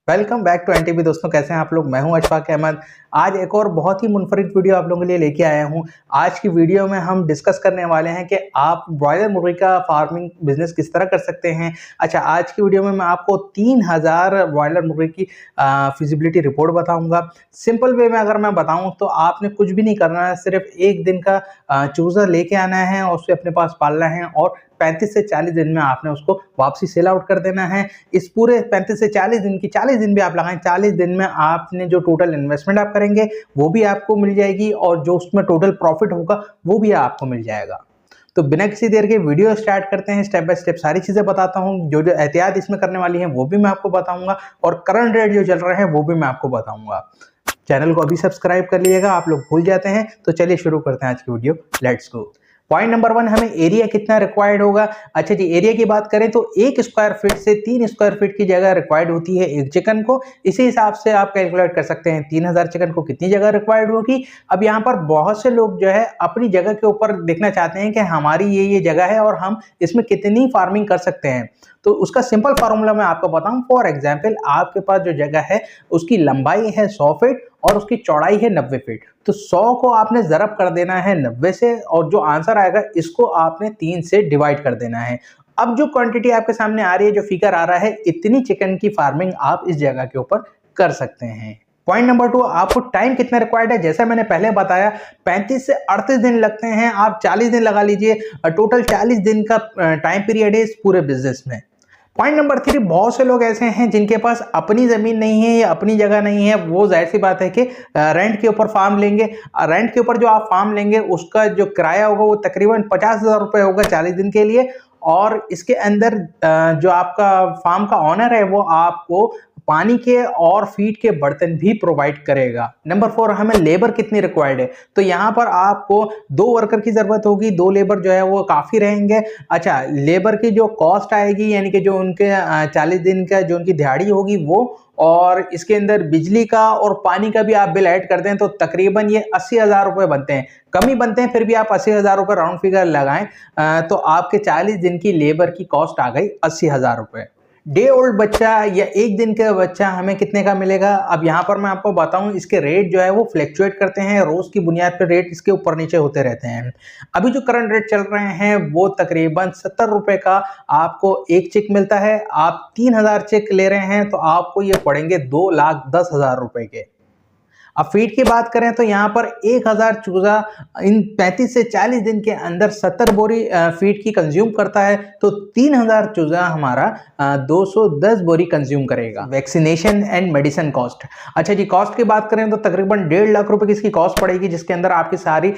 Welcome back to NTV. दोस्तों, कैसे हैं आप लोग। मैं हूं अशफाक अहमद। आज एक और बहुत ही मुनफरिद वीडियो आप लोगों के लिए लेके आया हूं। आज की वीडियो में हम डिस्कस करने वाले हैं कि आप ब्रॉयलर मुर्गी का फार्मिंग बिजनेस किस तरह कर सकते हैं। अच्छा, आज की वीडियो में मैं आपको 3000 ब्रॉयलर मुर्गी की फिजिबिलिटी रिपोर्ट बताऊंगा। सिंपल वे में अगर मैं बताऊं तो आपने कुछ भी नहीं करना है, सिर्फ एक दिन का चूजा लेके आना है और उसे अपने पास पालना है और 35 से 40 दिन में आपने उसको वापसी सेल आउट कर देना है। इस पूरे 35 से 40 दिन की 40 दिन भी आप लगाएं, 40 दिन में आपने जो टोटल इन्वेस्टमेंट आप करेंगे वो भी आपको मिल जाएगी और जो उसमें टोटल प्रॉफिट होगा वो भी आपको मिल जाएगा। तो बिना किसी देर के वीडियो स्टार्ट करते हैं। स्टेप बाय स्टेप सारी चीजें बताता हूं, जो जो एहतियात इसमें करने वाली है वो भी मैं आपको बताऊंगा और करंट रेट जो चल रहे हैं वो भी मैं आपको बताऊंगा। चैनल को अभी सब्सक्राइब कर लीजिएगा, आप लोग भूल जाते हैं। तो चलिए शुरू करते हैं आज की video. Let's go. Point number 1, हमें एरिया कितना रिक्वायर्ड होगा। अच्छा जी, एरिया की बात करें तो 1 स्क्वायर फीट से 3 स्क्वायर फीट की जगह रिक्वायर्ड होती है एक चिकन को। इसी हिसाब से आप कैलकुलेट कर सकते हैं 3000 चिकन को कितनी जगह रिक्वायर्ड होगी। अब यहाँ पर बहुत से लोग जो है अपनी जगह के ऊपर देखना चाहते हैं कि हमारी ये जगह है और हम इसमें कितनी फार्मिंग कर सकते हैं। तो उसका सिंपल फार्मूला मैं आपको बताऊं। फॉर एग्जाम्पल, आपके पास जो जगह है उसकी लंबाई है 100 फीट और उसकी चौड़ाई है 90 फीट। तो 100 को आपने ज़रब कर देना है 90 से और जो आंसर आएगा इसको आपने 3 से डिवाइड कर देना है। अब जो क्वांटिटी आपके सामने आ रही है, जो फिगर आ रहा है, इतनी चिकन की फार्मिंग आप इस जगह के ऊपर कर सकते हैं। पॉइंट नंबर 2, आपको टाइम कितना रिक्वायर्ड है। जैसा मैंने पहले बताया 35 से 38 दिन लगते हैं, आप 40 दिन लगा लीजिए। टोटल 40 दिन का टाइम पीरियड है इस पूरे बिजनेस में। पॉइंट नंबर 3, बहुत से लोग ऐसे हैं जिनके पास अपनी जमीन नहीं है या अपनी जगह नहीं है। वो जाहिर सी बात है कि रेंट के ऊपर फार्म लेंगे। रेंट के ऊपर जो आप फार्म लेंगे उसका जो किराया होगा वो तकरीबन 50,000 रुपये होगा 40 दिन के लिए। और इसके अंदर जो आपका फार्म का ऑनर है वो आपको पानी के और फीड के बर्तन भी प्रोवाइड करेगा। नंबर 4, हमें लेबर कितनी रिक्वायर्ड है। तो यहाँ पर आपको 2 वर्कर की जरूरत होगी, 2 लेबर जो है वो काफी रहेंगे। अच्छा, लेबर की जो कॉस्ट आएगी यानी कि जो उनके 40 दिन का जो उनकी दिहाड़ी होगी वो, और इसके अंदर बिजली का और पानी का भी आप बिल ऐड कर दें तो तकरीबन ये 80,000 रुपये बनते हैं। कम ही बनते हैं, फिर भी आप 80,000 रुपये राउंड फिगर लगाएं तो आपके 40 दिन की लेबर की कॉस्ट आ गई 80,000 रुपये। डे ओल्ड बच्चा या एक दिन का बच्चा हमें कितने का मिलेगा। अब यहाँ पर मैं आपको बताऊं, इसके रेट जो है वो फ्लैक्चुएट करते हैं, रोज की बुनियाद पर रेट इसके ऊपर नीचे होते रहते हैं। अभी जो करंट रेट चल रहे हैं वो तकरीबन 70 रुपए का आपको एक चिक मिलता है। आप 3000 चिक ले रहे हैं तो आपको ये पड़ेंगे 2,10,000 रुपए के। अब फीड की बात करें तो यहाँ पर 1000 चूजा इन 35 से 40 दिन के अंदर 70 बोरी फीड की कंज्यूम करता है। तो 3000 चूजा हमारा 210 बोरी कंज्यूम करेगा। Vaccination and medicine cost. अच्छा जी, कॉस्ट की बात करें तो तकरीबन 1.5 लाख रुपए की इसकी कॉस्ट पड़ेगी, जिसके अंदर आपकी सारी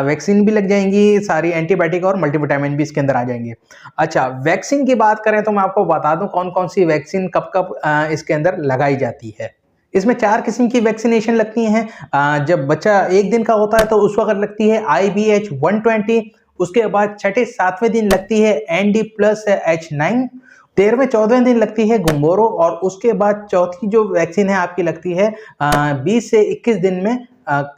वैक्सीन भी लग जाएंगी, सारी एंटीबायोटिक और मल्टीविटामिन भी इसके अंदर आ जाएंगे। अच्छा, वैक्सीन की बात करें तो मैं आपको बता दूं कौन कौन सी वैक्सीन कब कब इसके अंदर लगाई जाती है। इसमें 4 किस्म की वैक्सीनेशन लगती हैं। जब बच्चा 1 दिन का होता है तो उस वक्त लगती है IBH 120। उसके बाद छठे 7वें दिन लगती है ND+H9। 13वें 14वें दिन लगती है गुम्बोरो। और उसके बाद चौथी जो वैक्सीन है आपकी लगती है 20 से 21 दिन में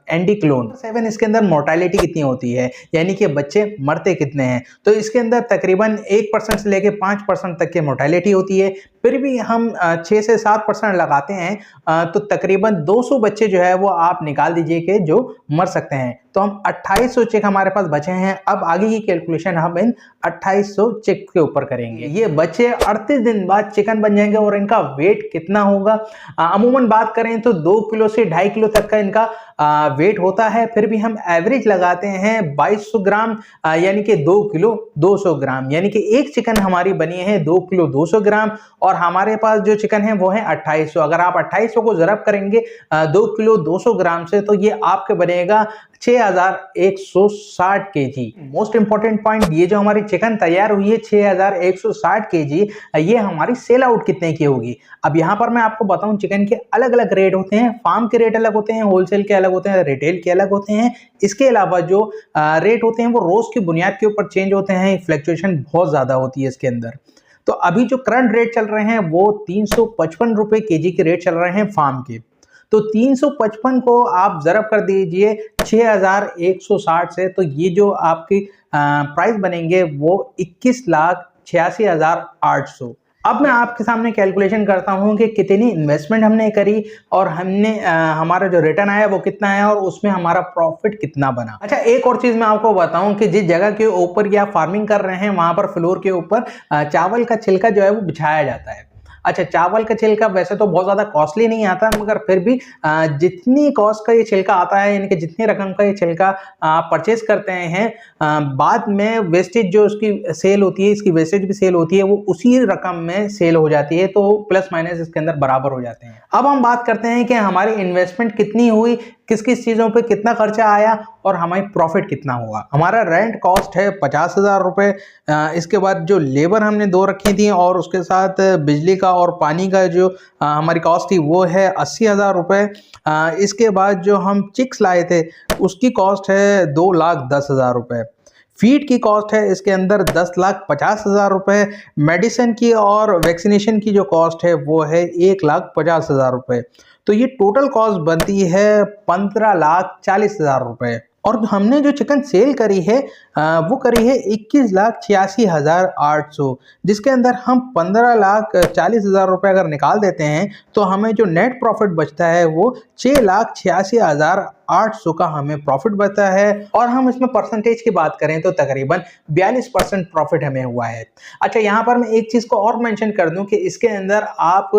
एंडी क्लोन 7। इसके अंदर मोर्टेलिटी कितनी होती है, यानी कि बच्चे मरते कितने हैं। तो इसके अंदर तकरीबन 1% से लेके 5% तक की मोर्टेलिटी होती है। फिर भी हम 6 से 7% लगाते हैं तो तकरीबन 200 बच्चे जो है वो आप निकाल दीजिए कि जो मर सकते हैं। तो हम 2800 चेक हमारे पास बचे हैं। अब आगे की कैलकुलेशन हम इन 2800 चेक के ऊपर करेंगे। ये बच्चे 38 दिन बाद चिकन बन जाएंगे और इनका वेट कितना होगा। अमूमन बात करें तो 2 किलो से 2.5 किलो तक का इनका वेट होता है। फिर भी हम एवरेज लगाते हैं 2200 ग्राम, यानी कि 2 किलो 200 ग्राम, यानी कि एक चिकन हमारी बनी है 2 किलो 200 ग्राम और हमारे पास जो चिकन है वो है 2800। अगर आप 2800 को ज़रब करेंगे 2 किलो 200 ग्राम से तो ये आपके बनेगा 6160 केजी। मोस्ट इंपॉर्टेंट पॉइंट, ये जो हमारी चिकन तैयार हुई है 6160 केजी, ये हमारी सेल आउट कितने की होगी। अब यहाँ पर मैं आपको बताऊं, चिकन के अलग अलग रेट होते हैं। फार्म के रेट अलग होते हैं, होलसेल के अलग होते हैं, रिटेल के अलग होते हैं। इसके अलावा जो रेट होते हैं वो रोज की बुनियाद के ऊपर चेंज होते हैं। फ्लक्चुएशन बहुत ज्यादा होती है इसके अंदर। तो अभी जो करंट रेट चल रहे हैं वो 355 रुपए केजी के रेट चल रहे हैं फार्म के। तो 355 को आप ज़रब कर दीजिए 6160 से, तो ये जो आपकी प्राइस बनेंगे वो 21,86,800। अब मैं आपके सामने कैलकुलेशन करता हूं कि कितनी इन्वेस्टमेंट हमने करी और हमने हमारा जो रिटर्न आया वो कितना है और उसमें हमारा प्रॉफिट कितना बना। अच्छा, एक और चीज मैं आपको बताऊं कि जिस जगह के ऊपर या फार्मिंग कर रहे हैं वहां पर फ्लोर के ऊपर चावल का छिलका जो है वो बिछाया जाता है। अच्छा, चावल का छिलका वैसे तो बहुत ज़्यादा कॉस्टली नहीं आता, मगर फिर भी जितनी कॉस्ट का ये छिलका आता है, यानी कि जितनी रकम का ये छिलका परचेज करते हैं, बाद में वेस्टेज जो उसकी सेल होती है, इसकी वेस्टेज भी सेल होती है, वो उसी रकम में सेल हो जाती है, तो प्लस माइनस इसके अंदर बराबर हो जाते हैं। अब हम बात करते हैं कि हमारी इन्वेस्टमेंट कितनी हुई, किस किस चीज़ों पे कितना खर्चा आया और हमारी प्रॉफिट कितना हुआ। हमारा रेंट कॉस्ट है 50,000 रुपये। इसके बाद जो लेबर हमने 2 रखी थी और उसके साथ बिजली का और पानी का जो हमारी कॉस्ट थी वो है 80,000 रुपये। इसके बाद जो हम चिक्स लाए थे उसकी कॉस्ट है 2,10,000 रुपये। फीड की कॉस्ट है इसके अंदर 10,50,000 रुपये। मेडिसिन की और वैक्सीनेशन की जो कॉस्ट है वो है 1,50,000 रुपये। तो ये टोटल कॉस्ट बनती है 15,40,000 रुपये। और हमने जो चिकन सेल करी है वो करी है 21,86,800, जिसके अंदर हम 15,40,000 रुपये अगर निकाल देते हैं तो हमें जो नेट प्रॉफिट बचता है वो 6,86,800 का हमें प्रॉफिट बचता है। और हम इसमें परसेंटेज की बात करें तो तकरीबन 42% प्रॉफिट हमें हुआ है। अच्छा, यहाँ पर मैं एक चीज़ को और मेंशन कर दूं कि इसके अंदर आप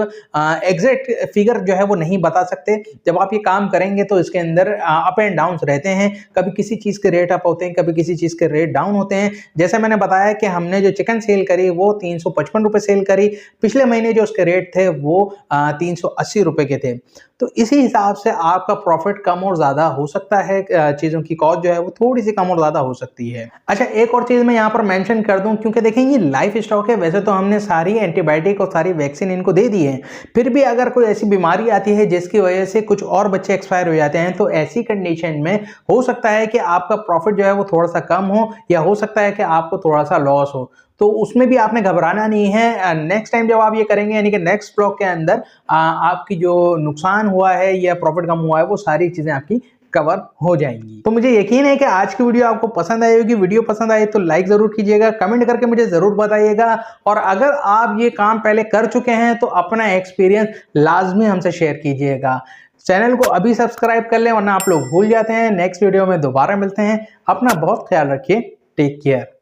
एग्जैक्ट फिगर जो है वो नहीं बता सकते। जब आप ये काम करेंगे तो इसके अंदर अप एंड डाउन रहते हैं, कभी किसी चीज़ के रेट अप होते हैं, कभी किसी चीज़ के रेट डाउन होते हैं। जैसे मैंने बताया कि हमने जो चिकन सेल करी वो 355 रुपये सेल करी, पिछले महीने जो उसके रेट थे वो 380 रुपये के थे। तो इसी हिसाब से आपका प्रॉफिट कम और ज़्यादा हो सकता है, चीज़ों की कॉस्ट जो है वो थोड़ी सी कम और ज़्यादा हो सकती है। अच्छा, एक और चीज़ मैं यहाँ पर मेंशन कर दूं, क्योंकि देखें ये लाइफ स्टॉक है, वैसे तो हमने सारी एंटीबायोटिक और सारी वैक्सीन इनको दे दी है, फिर भी अगर कोई ऐसी बीमारी आती है जिसकी वजह से कुछ और बच्चे एक्सपायर हो जाते हैं, तो ऐसी कंडीशन में हो सकता है कि आपका प्रॉफिट जो है वो थोड़ा सा कम हो या हो सकता है कि आपको थोड़ा सा लॉस हो। तो उसमें भी आपने घबराना नहीं है। नेक्स्ट टाइम जब आप ये करेंगे, यानी कि नेक्स्ट ब्लॉक के अंदर आपकी जो नुकसान हुआ है या प्रॉफिट कम हुआ है वो सारी चीजें आपकी कवर हो जाएंगी। तो मुझे यकीन है कि आज की वीडियो आपको पसंद आई होगी। वीडियो पसंद आई तो लाइक जरूर कीजिएगा, कमेंट करके मुझे जरूर बताइएगा, और अगर आप ये काम पहले कर चुके हैं तो अपना एक्सपीरियंस लाजमी हमसे शेयर कीजिएगा। चैनल को अभी सब्सक्राइब कर लें, वरना आप लोग भूल जाते हैं। नेक्स्ट वीडियो में दोबारा मिलते हैं। अपना बहुत ख्याल रखिए। Take care.